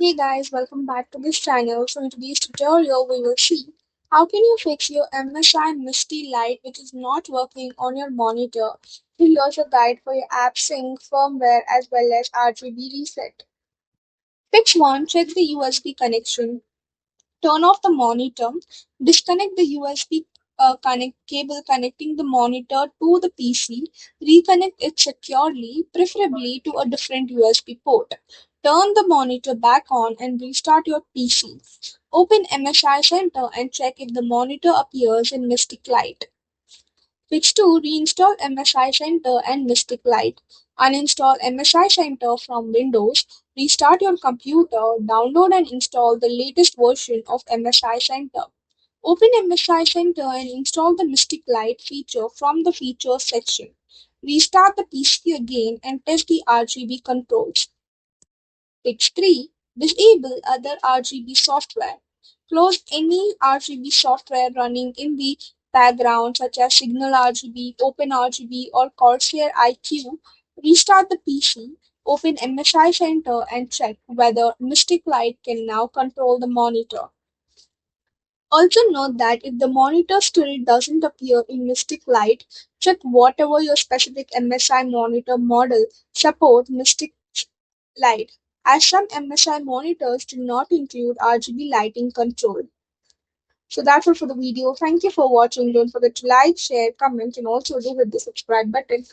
Hey guys, welcome back to this channel. So in today's tutorial, we will see how can you fix your MSI Mystic Light which is not working on your monitor. So here's a guide for your app sync, firmware as well as RGB reset. Fix 1. Check the USB connection. Turn off the monitor. Disconnect the USB cable connecting the monitor to the PC. Reconnect it securely, preferably to a different USB port. Turn the monitor back on and restart your PC. Open MSI Center and check if the monitor appears in Mystic Light. Fix 2. Reinstall MSI Center and Mystic Light. Uninstall MSI Center from Windows. Restart your computer. Download and install the latest version of MSI Center. Open MSI Center and install the Mystic Light feature from the Features section. Restart the PC again and test the RGB controls. Fix 3. Disable other RGB software. Close any RGB software running in the background such as Signal RGB, Open RGB or Corsair IQ. Restart the PC, open MSI Center and check whether Mystic Light can now control the monitor. Also note that if the monitor still doesn't appear in Mystic Light, check whatever your specific MSI monitor model support Mystic Light, as some MSI monitors do not include RGB lighting control. So that's all for the video. Thank you for watching. Don't forget to like, share, comment, and also do hit the subscribe button.